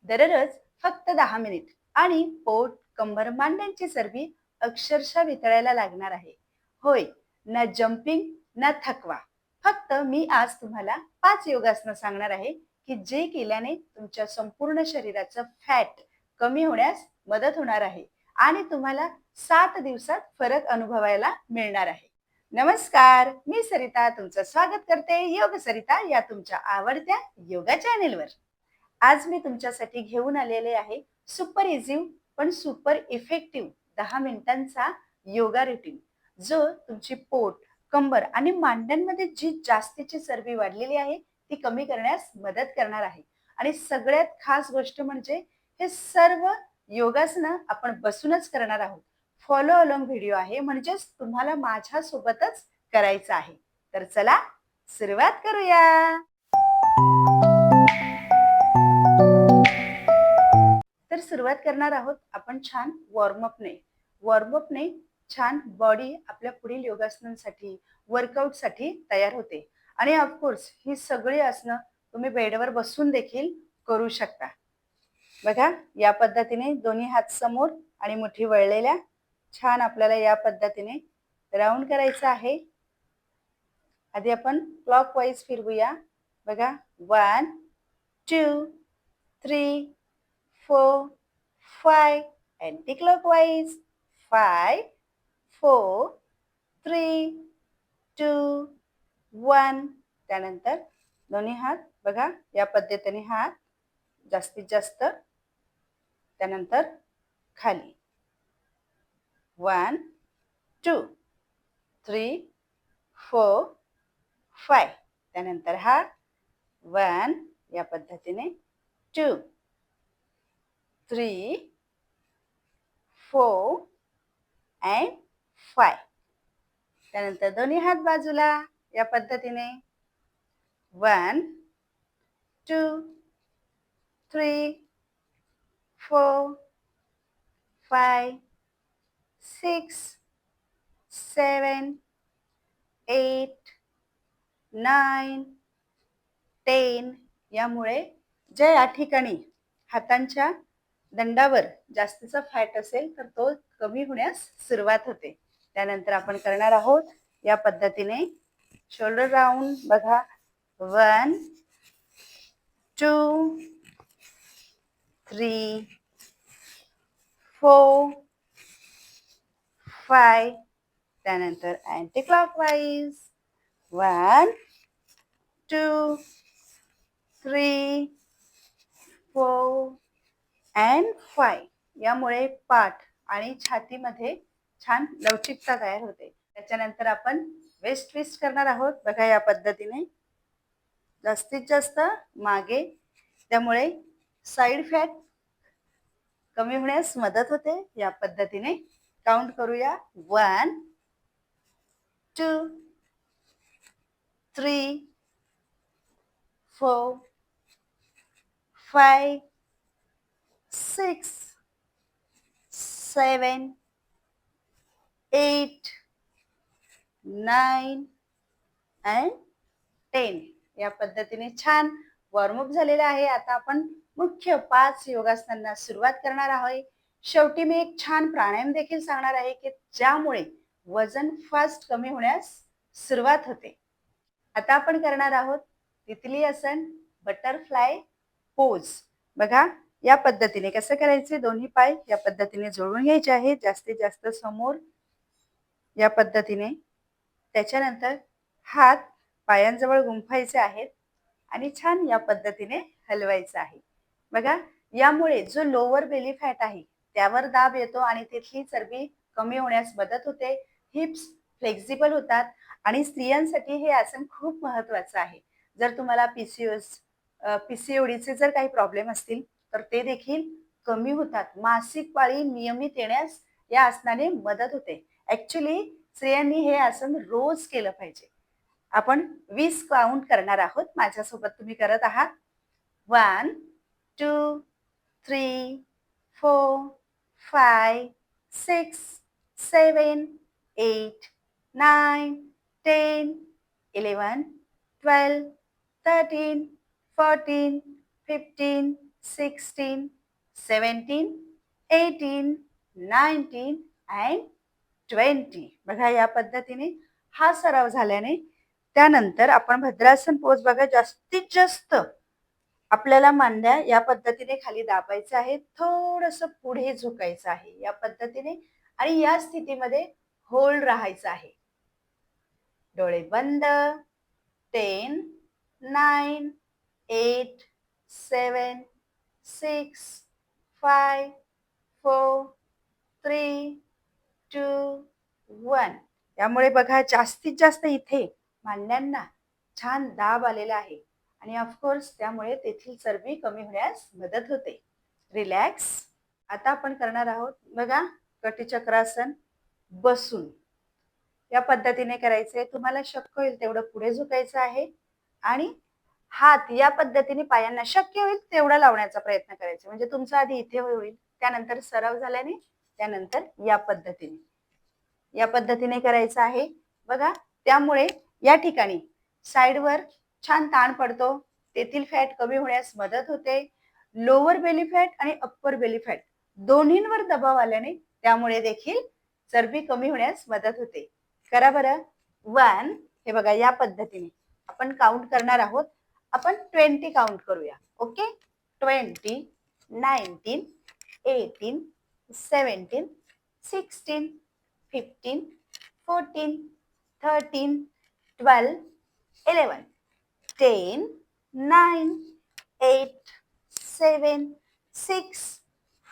दररोज फक्त 10 मिनिट आणि पोट, कंबर, मांड्यांची चरबी अक्षरशः वितळायला लागणार आहे. होय, ना जम्पिंग ना थकवा. फक्त मी आज तुम्हाला 5 योगासनं सांगणार आहे की जे केल्याने तुमच्या संपूर्ण शरीराचं फॅट कमी होण्यास मदत होणार आहे आणि तुम्हाला 7 दिवसात फरक अनुभवायला मिळणार आहे. नमस्कार, मी सरिता तुमचं स्वागत करते योग सरिता या तुमच्या आवडत्या योगा चॅनेलवर. आज मी तुमच्यासाठी घेऊन आलेले आहे सुपर इझी पण सुपर इफेक्टिव्ह 10 मिनिटांचा योगा रुटीन, जो तुमची पोट, कंबर आणि मांड्यांमध्ये जी जास्तीची चरबी वाढलेली आहे ती कमी करण्यास मदत करणार आहे. आणि सगळ्यात खास गोष्ट म्हणजे हे सर्व योगासनं आपण बसूनच करणार आहोत. फॉलो अलोंग व्हिडिओ आहे, म्हणजेच तुम्हाला माझ्या सोबतच करायचं आहे. तर चला सुरुवात करूया. तर सुरुवात करणार आहोत आपण छान वॉर्मअपने. वॉर्मअपने छान बॉडी आपल्या पुढील योगासनांसाठी, वर्कआउटसाठी तयार होते. आणि ऑफकोर्स ही सगळी आसनं तुम्ही बेडवर बसून देखील करू शकता. बघा, या पद्धतीने दोन्ही हात समोर आणि मुठी वळलेल्या छान आपल्याला या पद्धतीने राउंड करायचं आहे. आधी आपण क्लॉकवाईज फिरवूया. बघा, 1 2 3 4 5 अँटी क्लॉकवाईज 5 4 3 2 1. त्यानंतर दोन्ही हात बघा या पद्धतीने हात जास्तीत जास्त, त्यानंतर खाली 1 2 3 4 5. त्यानंतर हा 1 या पद्धतीने 2 3 4 and 5. त्यानंतर दोन्ही हात बाजूला या पद्धतीने 1 2 3 4 5 6 7 8 9 10. यामुळे जे या ठिकाणी हातांच्या दंडावर जास्तीचा फॅट असेल तर तो कमी होण्यास सुरुवात होते. त्यानंतर आपण करणार आहोत या पद्धतीने शोल्डर राउंड. बघा, 1 2 3 4 5. त्यानंतर अँटी क्लॉकवाईज 1 2 3 4 and 5. यामुळे पाठ आणि छातीमध्ये छान लवचिकता तयार होते. त्याच्यानंतर आपण वेस्ट ट्विस्ट करणार आहोत. बघा, या पद्धतीने जास्तीत जास्त मागे, त्यामुळे साइड फॅट कमी होण्यास मदत होते. या पद्धतीने काउंट करूया. 1 2 3 4 5 6 7 8 9 and 10. या पद्धतीने छान वॉर्मअप झालेला आहे. आता आपण मुख्य 5 योगासनांना सुरुवात करणार आहोत. शेवटी मी एक छान प्राणायाम देखील सांगणार आहे की ज्यामुळे वजन फास्ट कमी होण्यास सुरुवात होते. आता आपण करणार आहोत तितली आसन, बटरफ्लाय पोज. बघा, या पद्धतीने कसं करायचे, दोन्ही पाय या पद्धतीने जोडून घ्यायचे आहेत जास्तीत जास्त समोर या पद्धतीने. त्याच्यानंतर हात पायांजवळ गुंफायचे आहेत आणि छान या पद्धतीने हलवायचं आहे. बघा, यामुळे जो लोअर बेली फॅट आहे त्यावर दाब येतो आणि तिथली चरबी कमी होण्यास मदत होते. हिप्स फ्लेक्झिबल होतात आणि स्त्रियांसाठी हे आसन खूप महत्त्वाचं आहे. जर तुम्हाला पीसीओडीचे जर काही प्रॉब्लेम असतील तर ते देखील कमी होतात. मासिक पाळी नियमित येण्यास या आसनाने मदत होते. ॲक्च्युली स्त्रियांनी हे आसन रोज केलं पाहिजे. आपण 20 काउंट करणार आहोत. माझ्यासोबत तुम्ही करत आहात. 1 2 3 4 5 6 7 8 9 10 11 12 13 14 15 16, 17, 18, 19 अँड 20. बघा या पद्धतीने हा सराव झाल्याने त्यानंतर आपण भद्रासन पोज बघा जास्तीत जास्त आपल्याला मांड्या या पद्धतीने खाली दाबायचं आहे. थोडंसं पुढे झुकायचं आहे या पद्धतीने आणि या स्थितीमध्ये होल्ड राहायचं आहे. डोळे बंद. 10, 9, 8, 7, 6, 5, 4, 3, 2, 1. त्यामुळे बघा जास्तीत जास्त इथे मांड्यांना छान दाब आलेला आहे आणि ऑफकोर्स त्यामुळे तेथील चरबी कमी होण्यास मदत होते. रिलॅक्स. आता आपण करणार आहोत बघा कटिचक्रासन बसून. या पद्धतीने करायचंय. तुम्हाला शक्य होईल तेवढं पुढे झुकायचं आहे आणि हात या पद्धतीने पायांना शक्य होईल तेवढा लावण्याचा प्रयत्न करायचा. म्हणजे तुमचा आधी इथे होईल, त्यानंतर सराव झाल्याने त्यानंतर या पद्धतीने करायचं आहे. बघा त्यामुळे या ठिकाणी साईडवर छान ताण पडतो. तेथील फॅट कमी होण्यास मदत होते. लोअर बेली फॅट आणि अप्पर बेली फॅट दोन्हींवर दबाव आल्याने त्यामुळे देखील चरबी कमी होण्यास मदत होते. करा बरं. 1. हे बघा या पद्धतीने आपण काउंट करणार आहोत. आपण 20 काउंट करूया. ओके. 20, 19, 18, 17, 16, 15, 14, 13, 12, 11, 10, 9, 8, 7, 6,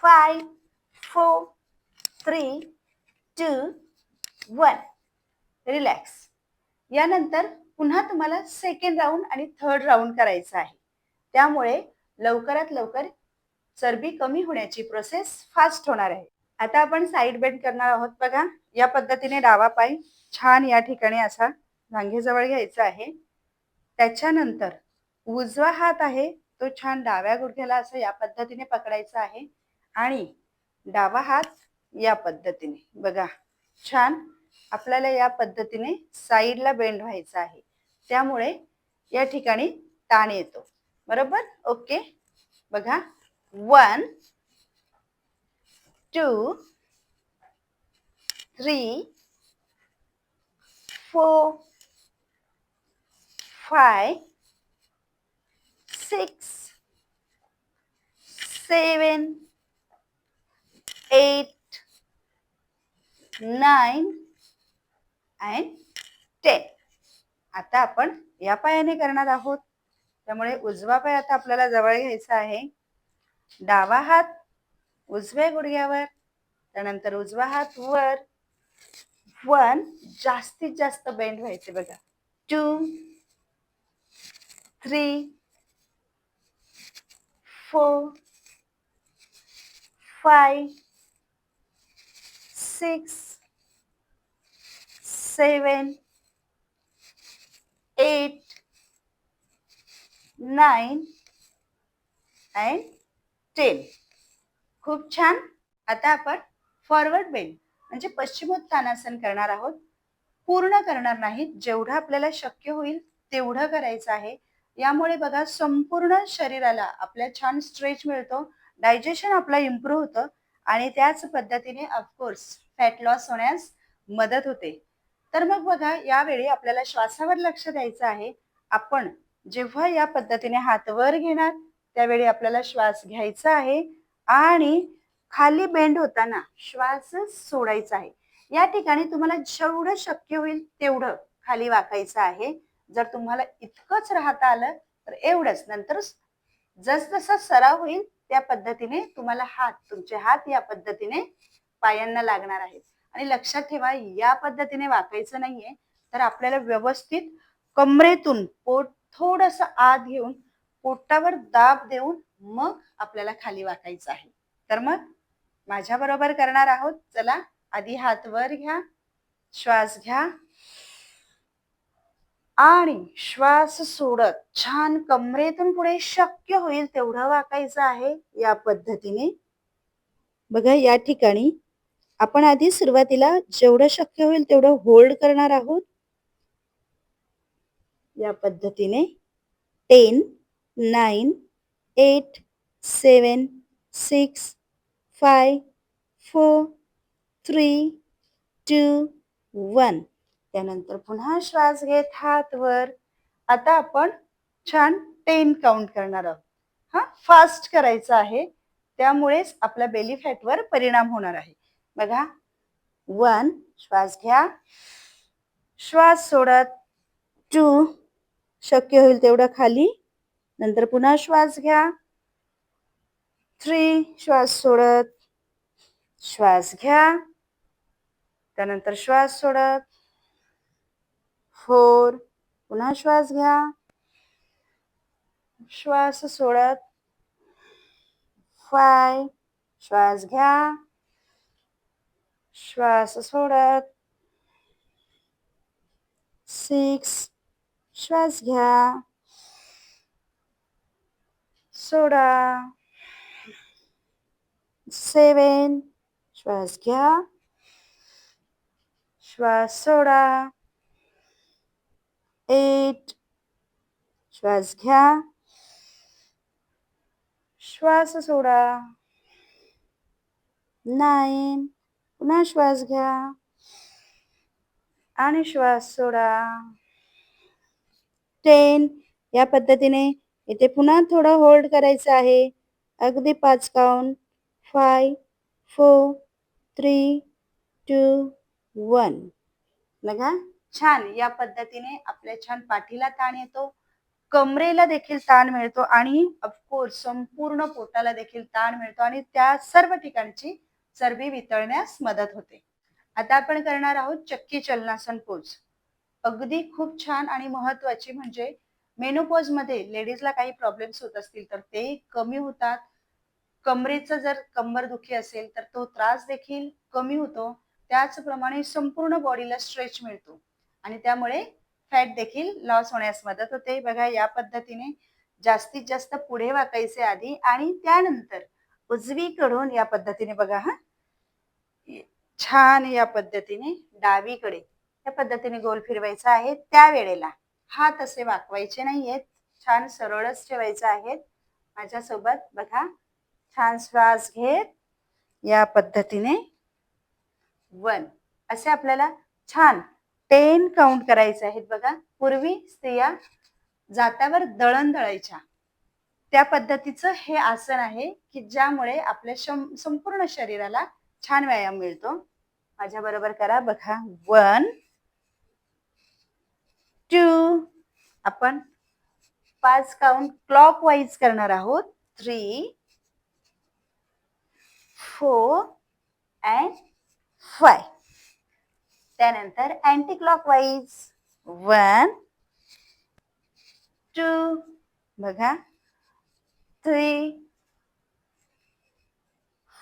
5, 4, 3, 2, 1. रिलॅक्स. यानंतर पुन्हा तुम्हाला सेकंड राऊंड आणि थर्ड राऊंड करायचा आहे. त्यामुळे लवकरात लवकर चरबी कमी होण्याची प्रोसेस फास्ट होणार आहे. आता आपण साईड बेंड करणार आहोत. बघा या पद्धतीने डावा पाय छान या ठिकाणी असा जांघेजवळ घ्यायचा आहे. त्याच्यानंतर उजवा हात आहे तो छान डाव्या गुडघ्याला असं या पद्धतीने पकडायचा आहे आणि डावा हात या पद्धतीने बघा छान आपल्याला या पद्धतीने साईडला बेंड व्हायचा आहे. त्यामुळे या ठिकाणी ताण येतो. बरोबर. ओके. बघा 1, 2, 3, 4, 5, 6, 7, 8, 9 and 10. आता आपण या पायाने करणार आहोत. त्यामुळे उजवा पाय आता आपल्याला जवळ घ्यायचा आहे. डावा हात उजव्या गुडघ्यावर, त्यानंतर उजवा हात वर. 1. जास्तीत जास्त बेंड व्हायचे बघा. 2, 3, 4, 5, 6, 7, 8, 9 and 10. खूप छान. आता आपण फॉरवर्ड बेंड म्हणजे पश्चिमोत्तानासन करणार आहोत. पूर्ण करणार नाही, जेवढं आपल्याला शक्य होईल तेवढं करायचं आहे. यामुळे बघा संपूर्ण शरीराला आपल्या छान स्ट्रेच मिळतो, डायजेशन आपला इम्प्रूव्ह होतं आणि त्याच पद्धतीने ऑफकोर्स फॅट लॉस होण्यास मदत होते. तर मग बघा यावेळी आपल्याला श्वासावर लक्ष द्यायचं आहे. आपण जेव्हा या पद्धतीने हात वर घेणार त्यावेळी आपल्याला श्वास घ्यायचा आहे आणि खाली बेंड होताना श्वास सोडायचा आहे. या ठिकाणी तुम्हाला जेवढं शक्य होईल तेवढं खाली वाकायचं आहे. जर तुम्हाला इतकंच राहता आलं तर एवढंच. नंतर जसजसा सराव होईल त्या पद्धतीने तुम्हाला तुमचे हात या पद्धतीने पायांना लागणार आहेत. आणि लक्षात ठेवा या पद्धतीने वाकायचं नाहीये, तर आपल्याला व्यवस्थित कमरेतून पोट थोडंसं आत घेऊन पोटावर दाब देऊन मग आपल्याला खाली वाकायचं आहे. तर मग माझ्या बरोबर करणार आहोत. चला आधी हात वर घ्या, श्वास घ्या आणि श्वास सोडत छान कमरेतून पुढे शक्य होईल तेवढं वाकायचं आहे या पद्धतीने. बघा या ठिकाणी आपण आधी सुरुवातीला जेवढं शक्य होईल तेवढं होल्ड करणार आहोत. या पद्धतीने 10, 9, 8, 7, 6, 5, 4, 3, 2, 1. त्यानंतर पुन्हा श्वास घेत हात वर. आता आपण छान 10 काउंट करणार आहोत. हा फास्ट करायचं आहे, त्यामुळेच आपल्या बेली फॅटवर परिणाम होणार आहे. बघा, 1 श्वास घ्या, श्वास सोडत, 2 शक्य होईल तेवढं खाली, नंतर पुन्हा श्वास घ्या, 3 श्वास सोडत, श्वास घ्या, त्यानंतर श्वास सोडत, 4 पुन्हा श्वास घ्या, श्वास सोडत, 5 श्वास घ्या, श्वास सोडत, 6 श्वास घ्या, सोडा, 7 श्वास घ्या, श्वास सोडा, 8 श्वास घ्या, श्वास सोडा, 9 पुन्हा श्वास घ्या आणि श्वास सोडा, 10. या पद्धतीने इथे पुन्हा थोडं होल्ड करायचं आहे. अगदी 5 काउंट. 5, 4, 3, 2, 1. बघा, छान. या पद्धतीने आपल्या छान पाठीला ताण येतो, कमरेला देखील ताण मिळतो आणि ऑफकोर्स संपूर्ण पोटाला देखील ताण मिळतो आणि त्या सर्व ठिकाणची चरबी वितळण्यास मदत होते. आता आपण करणार आहोत चक्की चलनासन पोज. अगदी खूप छान आणि महत्वाची म्हणजे मेनोपॉज मध्ये लेडीजला काही प्रॉब्लेम्स होत असतील तर ते कमी होतात. कमरेचं जर कंबरदुखी असेल तर तो त्रास देखील कमी होतो. त्याचप्रमाणे संपूर्ण बॉडीला स्ट्रेच मिळतो आणि त्यामुळे फॅट देखील लॉस होण्यास मदत होते. बघा, या पद्धतीने जास्तीत जास्त पुढे वाकायचे आधी आणि त्यानंतर उजवीकडून या पद्धतीने बघा, हा छान या पद्धतीने डावीकडे या पद्धतीने गोल फिरवायचा आहे. त्यावेळेला हात असे वाकवायचे नाहीयेत, छान सरळच ठेवायचे आहेत. माझ्यासोबत बघा, छान श्वास घेत या पद्धतीने 1 असे आपल्याला छान 10 काउंट करायचे आहेत. बघा, पूर्वी स्त्रिया जात्यावर दळण दळायच्या, त्या पद्धतीचं हे आसन आहे की ज्यामुळे आपल्या संपूर्ण शरीराला छान व्यायाम मिळतो. माझ्या बरोबर करा. बघा, 1, 2 आपण 5 काउंट क्लॉक वाईज करणार आहोत. 3, 4 and 5. त्यानंतर अँटी क्लॉकवाईज 1, 2 बघा, 3,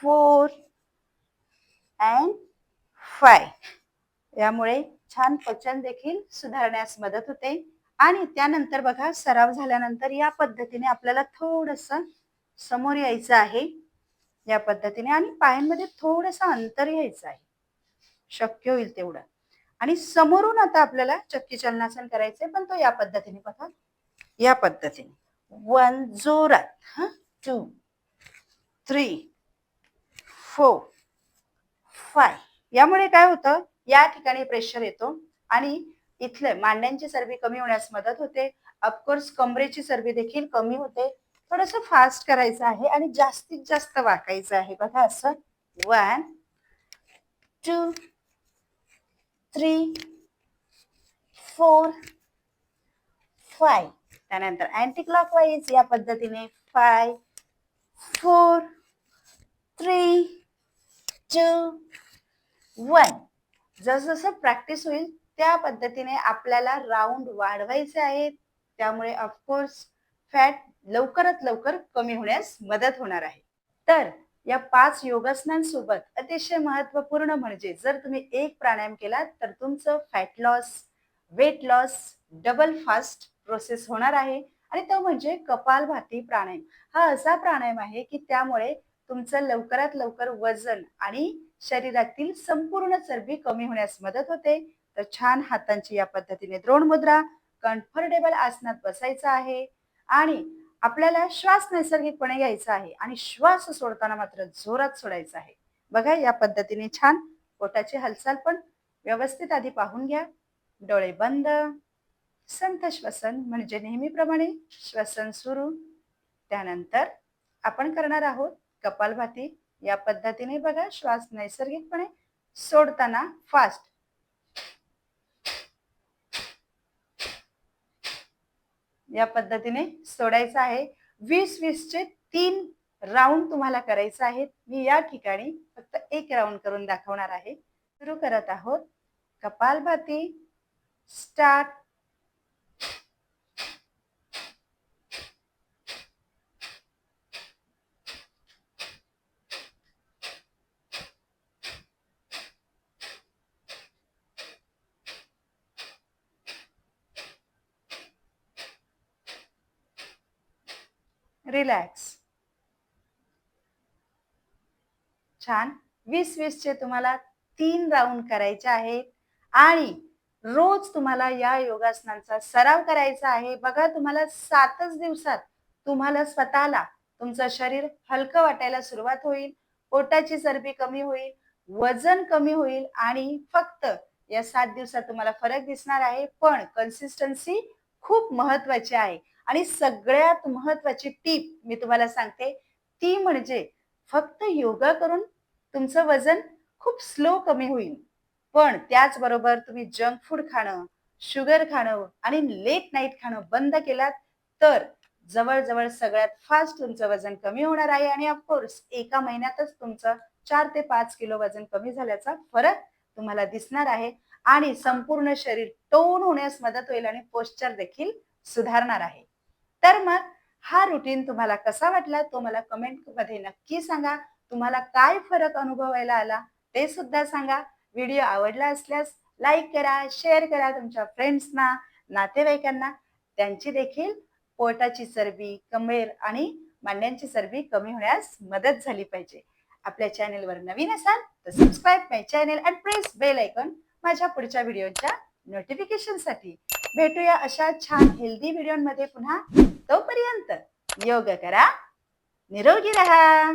4 and 5. यामुळे छान पचन देखील सुधारण्यास मदत होते. आणि त्यानंतर बघा, सराव झाल्यानंतर या पद्धतीने आपल्याला थोडंसं समोर यायचं आहे या पद्धतीने आणि पायांमध्ये थोडंसं अंतर घ्यायचं आहे, शक्य होईल तेवढं. आणि समोरून आता आपल्याला चक्की चलनासन करायचंय, पण तो या पद्धतीने बघा, या पद्धतीने 1 जोरात, 2, 3, 4, 5. यामुळे काय होतं, या ठिकाणी प्रेशर येतो आणि इथले मांड्यांची चरबी कमी होण्यास मदत होते. ऑफकोर्स कमरेची चरबी देखील कमी होते. थोडंसं फास्ट करायचं आहे आणि जास्तीत जास्त वाकायचं आहे. बघा, असं 1, 2, 3, 4, 5. त्यानंतर अँटी क्लॉकवाईज या पद्धतीने 5, 4, 3, 2, 1. जसजसं प्रॅक्टिस होईल त्या पद्धतीने आपल्याला राऊंड वाढवायचे आहेत. त्यामुळे ऑफकोर्स फॅट लवकरात लवकर कमी होण्यास मदत होणार आहे. तर या 5 योगासनांसोबत अतिशय महत्वपूर्ण म्हणजे जर तुम्ही एक प्राणायाम केला तर तुमचं fat loss, weight loss double fast process होणार आहे. आणि तो म्हणजे कपालभाती प्राणायाम. हा असा प्राणायाम आहे की त्यामुळे तुमचं लवकरात लवकर वजन आणि शरीरातील संपूर्ण चरबी कमी होण्यास मदत होते. तर छान हातांची या पद्धतीने द्रोण मुद्रा, कम्फर्टेबल आसनात बसायचं आहे आणि आपल्याला श्वास नैसर्गिकपणे घ्यायचा आहे आणि श्वास सोडताना मात्र जोरात सोडायचा आहे. बघा या पद्धतीने छान पोटाची हालचाल पण व्यवस्थित आधी पाहून घ्या. डोळे बंद. संथ श्वसन म्हणजे नेहमीप्रमाणे श्वसन सुरू. त्यानंतर आपण करणार आहोत कपालभाती. या पद्धतीने बघा श्वास नैसर्गिकपणे सोडताना फास्ट या पद्धतीने सोडायचं आहे. 20-20 चे 3 राऊंड तुम्हाला करायचे आहेत. मी या ठिकाणी फक्त 1 राऊंड करून दाखवणार आहे. सुरू करत आहोत. कपालभाती स्टार्ट. रिलॅक्स. छान. 20-20 चे तुम्हाला 3 राऊंड करायचे आहेत आणि रोज तुम्हाला या योगासनांचा सराव करायचा आहे. बघा तुम्हाला 7च दिवसात तुम्हाला स्वतःला तुमचं शरीर हलकं वाटायला सुरुवात होईल. पोटाची चरबी कमी होईल, वजन कमी होईल आणि फक्त या 7 दिवसात तुम्हाला फरक दिसणार आहे. पण कन्सिस्टन्सी खूप महत्वाची आहे आणि सगळ्यात महत्वाची टीप मी तुम्हाला सांगते ती म्हणजे फक्त योगा करून तुमचं वजन खूप स्लो कमी होईल. पण त्याचबरोबर तुम्ही जंक फूड खाणं, शुगर खाणं आणि लेट नाईट खाणं बंद केलात तर जवळ-जवळ सगळ्यात फास्ट तुमचं वजन कमी होणार आहे आणि ऑफकोर्स एका महिन्यातच तुमचं 4 ते 5 किलो वजन कमी झाल्याचा फरक तुम्हाला दिसणार आहे आणि संपूर्ण शरीर टोन होण्यास मदत होईल आणि पोश्चर देखील सुधारणार आहे. तर मग हा रुटीन तुम्हाला कसा वाटला तो मला कमेंटमध्ये नक्की सांगा. तुम्हाला काय फरक अनुभवायला आला ते सुद्धा सांगा. व्हिडिओ आवडला असल्यास लाईक करा, शेअर करा तुमच्या फ्रेंड्सना, नातेवाईकांना. त्यांची देखील पोटाची चरबी, कमेर आणि मांड्यांची चरबी कमी होण्यास मदत झाली पाहिजे. आपल्या चॅनेलवर नवीन असाल तर subscribe my channel and press bell icon माझ्या पुढच्या व्हिडिओच्या नोटिफिकेशनसाठी. भेटूया अशा छान हेल्दी व्हिडिओमध्ये पुन्हा. तोपर्यंत योग करा, निरोगी राहा.